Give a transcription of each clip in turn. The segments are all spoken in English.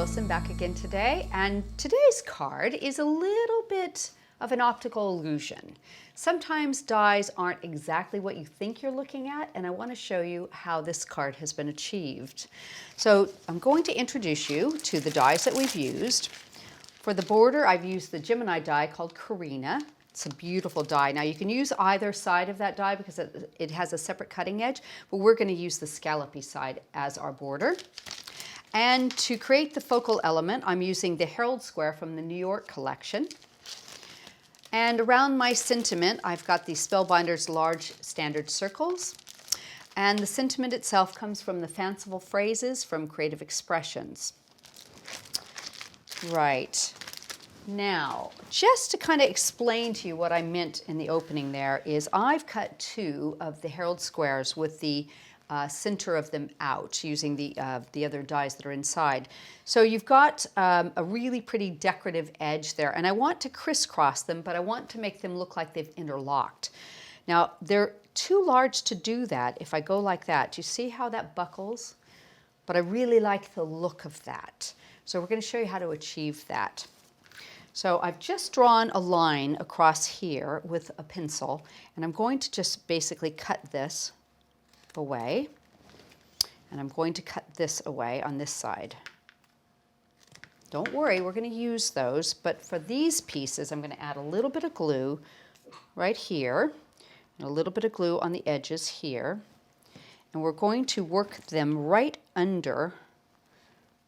Wilson back again today, and today's card is a little bit of an optical illusion. Sometimes dies aren't exactly what you think you're looking at, and I want to show you how this card has been achieved. So I'm going to introduce you to the dies that we've used. For the border, I've used the Gemini die called Carina. It's a beautiful die. Now you can use either side of that die because it has a separate cutting edge, but we're going to use the scallopy side as our border. And to create the focal element, I'm using the Herald square from the New York collection. And around my sentiment, I've got the Spellbinders large standard circles. And the sentiment itself comes from the Fanciful phrases from Creative Expressions. Right. Now, just to kind of explain to you what I meant in the opening there is I've cut two of the Herald squares with the center of them out using the other dies that are inside. So you've got a really pretty decorative edge there, and I want to crisscross them, but I want to make them look like they've interlocked. Now, they're too large to do that if I go like that. Do you see how that buckles? But I really like the look of that. So we're going to show you how to achieve that. So I've just drawn a line across here with a pencil, and I'm going to just basically cut this away, and I'm going to cut this away on this side. Don't worry, we're going to use those, but for these pieces I'm going to add a little bit of glue right here and a little bit of glue on the edges here, and we're going to work them right under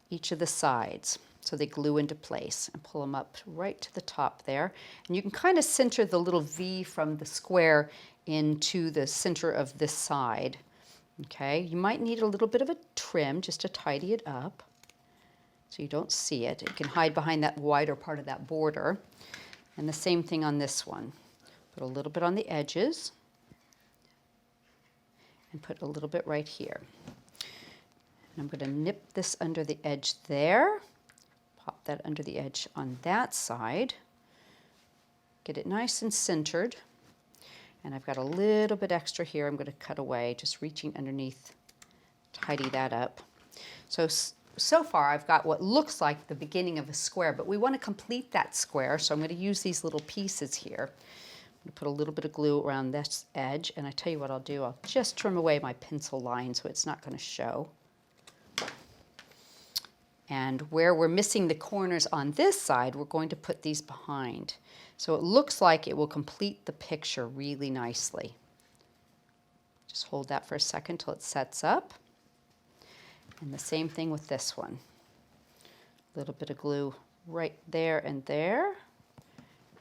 each of the sides so they glue into place, and pull them up right to the top there. And you can kind of center the little V from the square into the center of this side. Okay, you might need a little bit of a trim just to tidy it up so you don't see it. It can hide behind that wider part of that border. And the same thing on this one. Put a little bit on the edges and put a little bit right here. And I'm going to nip this under the edge there. Pop that under the edge on that side. Get it nice and centered. And I've got a little bit extra here I'm going to cut away, just reaching underneath, tidy that up. So far I've got what looks like the beginning of a square, but we want to complete that square, so I'm going to use these little pieces here. I'm going to put a little bit of glue around this edge, and I tell you what I'll do, I'll just trim away my pencil line so it's not going to show. And where we're missing the corners on this side, we're going to put these behind. So it looks like it will complete the picture really nicely. Just hold that for a second till it sets up. And the same thing with this one. A little bit of glue right there and there.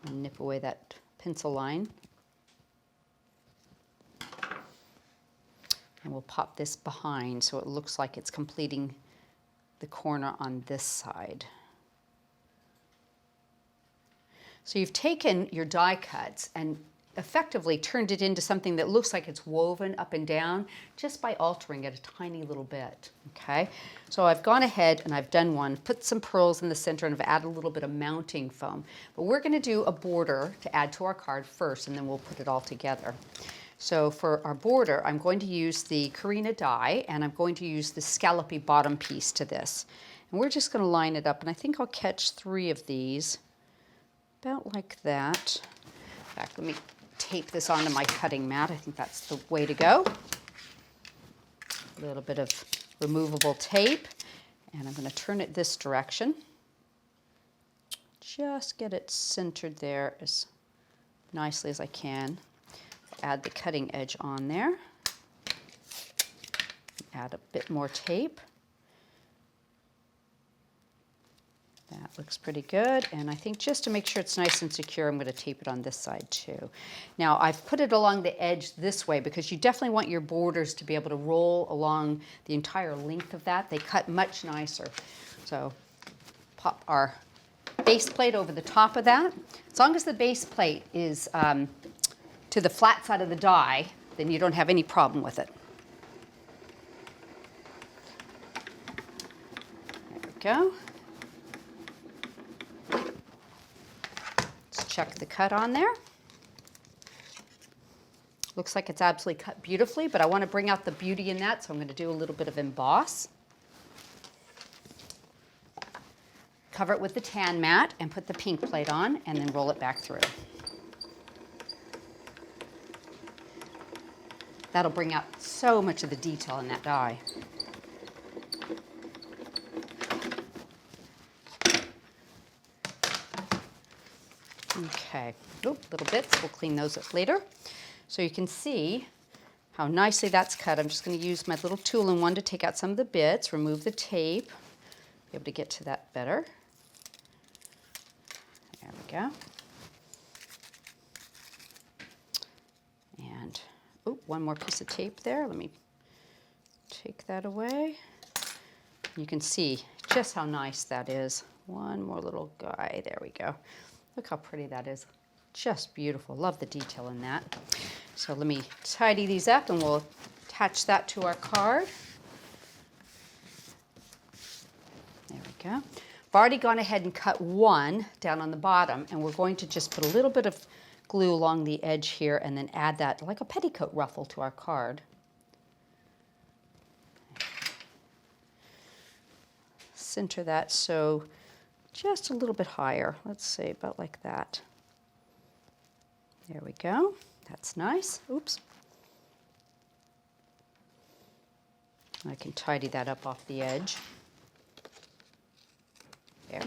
And nip away that pencil line. And we'll pop this behind so it looks like it's completing the corner on this side. So you've taken your die cuts and effectively turned it into something that looks like it's woven up and down just by altering it a tiny little bit. Okay, so I've gone ahead and I've done one, put some pearls in the center, and I've added a little bit of mounting foam. But we're going to do a border to add to our card first, and then we'll put it all together. So for our border, I'm going to use the Carina die, and I'm going to use the scallopy bottom piece to this. And we're just going to line it up, and I think I'll catch 3 of these, about like that. In fact, let me tape this onto my cutting mat. I think that's the way to go. A little bit of removable tape, and I'm going to turn it this direction. Just get it centered there as nicely as I can. Add the cutting edge on there. Add a bit more tape. That looks pretty good, and I think just to make sure it's nice and secure, I'm going to tape it on this side too. Now I've put it along the edge this way because you definitely want your borders to be able to roll along the entire length of that. They cut much nicer. So pop our base plate over the top of that. As long as the base plate is to the flat side of the die, then you don't have any problem with it. There we go. Let's check the cut on there. Looks like it's absolutely cut beautifully, but I want to bring out the beauty in that, so I'm going to do a little bit of emboss. cover it with the tan mat and put the pink plate on and then roll it back through. That'll bring out so much of the detail in that die. Okay, little bits, we'll clean those up later. So you can see how nicely that's cut. I'm just going to use my little tool-in-one to take out some of the bits, remove the tape, be able to get to that better. There we go. And, one more piece of tape there. Let me take that away. You can see just how nice that is. One more little guy, there we go. Look how pretty that is. Just beautiful. Love the detail in that. So let me tidy these up and we'll attach that to our card. There we go. I've already gone ahead and cut one down on the bottom, and we're going to just put a little bit of glue along the edge here and then add that like a petticoat ruffle to our card. Center that so just a little bit higher. Let's say about like that. There we go. That's nice. Oops. I can tidy that up off the edge. There.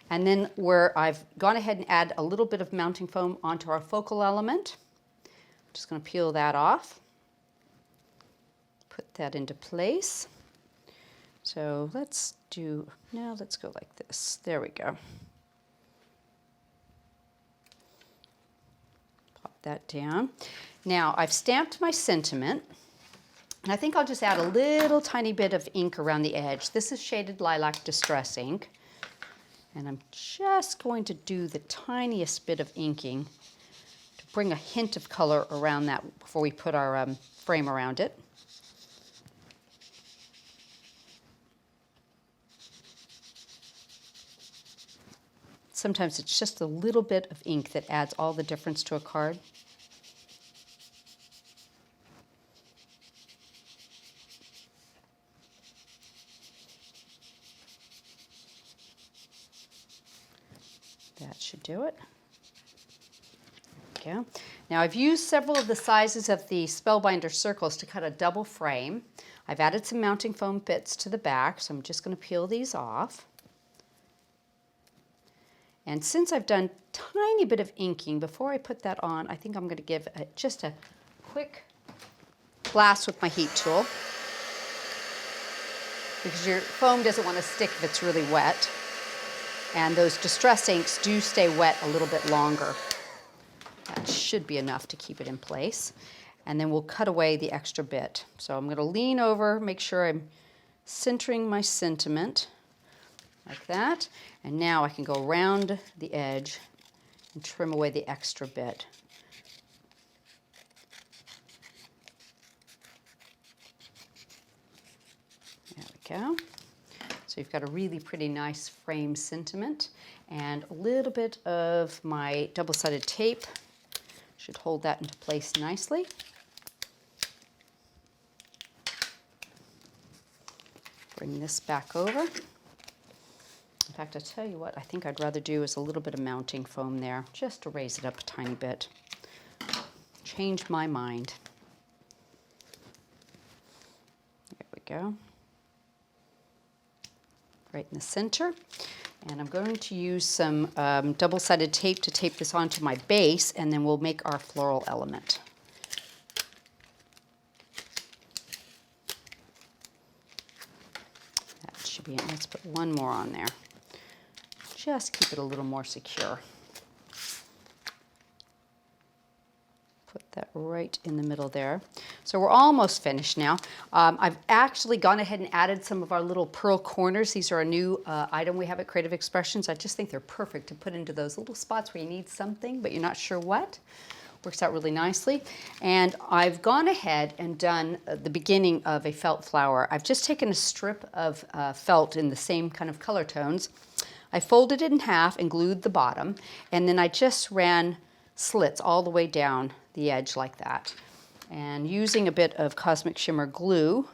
And then where I've gone ahead and add a little bit of mounting foam onto our focal element, I'm just going to peel that off, put that into place. So let's go like this. There we go. Pop that down. Now I've stamped my sentiment, and I think I'll just add a little tiny bit of ink around the edge. This is shaded Lilac Distress ink. And I'm just going to do the tiniest bit of inking to bring a hint of color around that before we put our frame around it. Sometimes it's just a little bit of ink that adds all the difference to a card. That should do it. There we go. Now I've used several of the sizes of the Spellbinder circles to cut a double frame. I've added some mounting foam bits to the back, so I'm just going to peel these off. And since I've done a tiny bit of inking, before I put that on, I think I'm going to give just a quick blast with my heat tool, because your foam doesn't want to stick if it's really wet. And those distress inks do stay wet a little bit longer. That should be enough to keep it in place. And then we'll cut away the extra bit. So I'm going to lean over, make sure I'm centering my sentiment like that. And now I can go around the edge and trim away the extra bit. There we go. So you've got a really pretty nice frame sentiment, and a little bit of my double-sided tape should hold that into place nicely. Bring this back over. In fact, I'll tell you what I think I'd rather do is a little bit of mounting foam there, just to raise it up a tiny bit. Change my mind. There we go. Right in the center. And I'm going to use some double-sided tape to tape this onto my base, and then we'll make our floral element. That should be it. Let's put one more on there. Just keep it a little more secure. Put that right in the middle there. So we're almost finished now. I've actually gone ahead and added some of our little pearl corners. These are a new item we have at Creative Expressions. I just think they're perfect to put into those little spots where you need something, but you're not sure what. Works out really nicely. And I've gone ahead and done the beginning of a felt flower. I've just taken a strip of felt in the same kind of color tones. I folded it in half and glued the bottom, and then I just ran slits all the way down the edge like that. And using a bit of Cosmic Shimmer glue,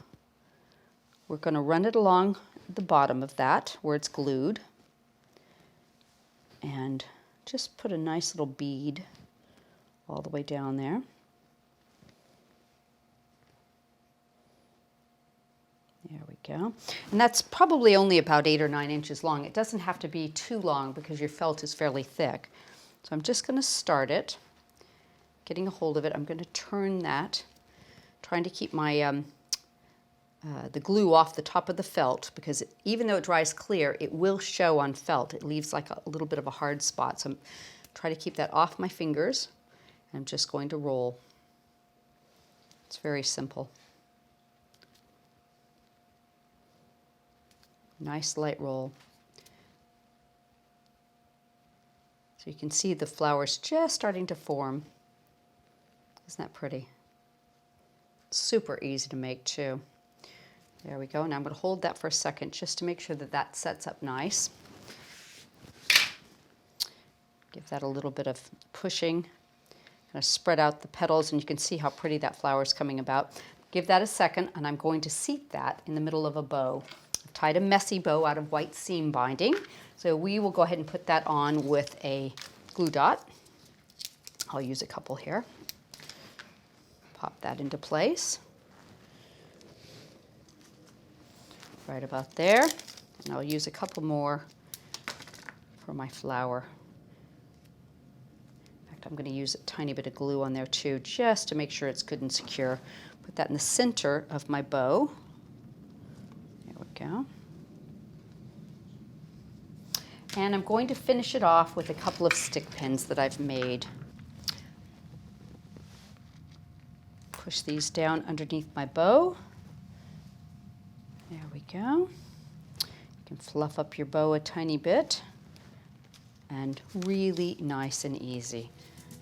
we're going to run it along the bottom of that where it's glued. and just put a nice little bead all the way down there. There we go. And that's probably only about 8 or 9 inches long. It doesn't have to be too long because your felt is fairly thick. So I'm just going to start it, getting a hold of it. I'm going to turn that, trying to keep my the glue off the top of the felt, because even though it dries clear, it will show on felt. It leaves like a little bit of a hard spot. So I'm trying to keep that off my fingers. I'm just going to roll. It's very simple. Nice light roll. So you can see the flowers just starting to form. Isn't that pretty? Super easy to make too. There we go. Now I'm going to hold that for a second just to make sure that that sets up nice. Give that a little bit of pushing. Kind of spread out the petals, and you can see how pretty that flower is coming about. Give that a second, and I'm going to seat that in the middle of a bow. I've tied a messy bow out of white seam binding, so we will go ahead and put that on with a glue dot. I'll use a couple here. Pop that into place. Right about there, and I'll use a couple more for my flower. In fact, I'm going to use a tiny bit of glue on there too, just to make sure it's good and secure. Put that in the center of my bow. There we go. And I'm going to finish it off with a couple of stick pins that I've made. Push these down underneath my bow. There we go. You can fluff up your bow a tiny bit, and really nice and easy.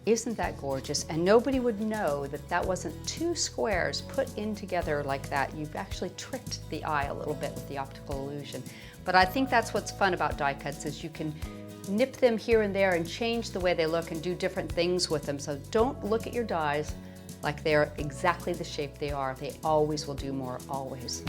Isn't that gorgeous? And nobody would know that that wasn't 2 squares put in together like that. You've actually tricked the eye a little bit with the optical illusion. But I think that's what's fun about die cuts, is you can nip them here and there and change the way they look and do different things with them. So don't look at your dies like they're exactly the shape they are. They always will do more, always.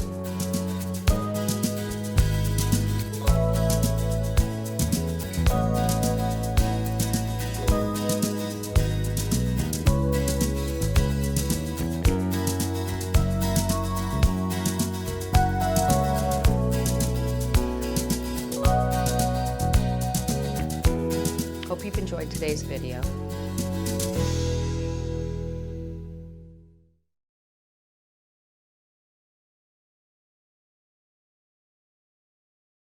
Hope you've enjoyed today's video.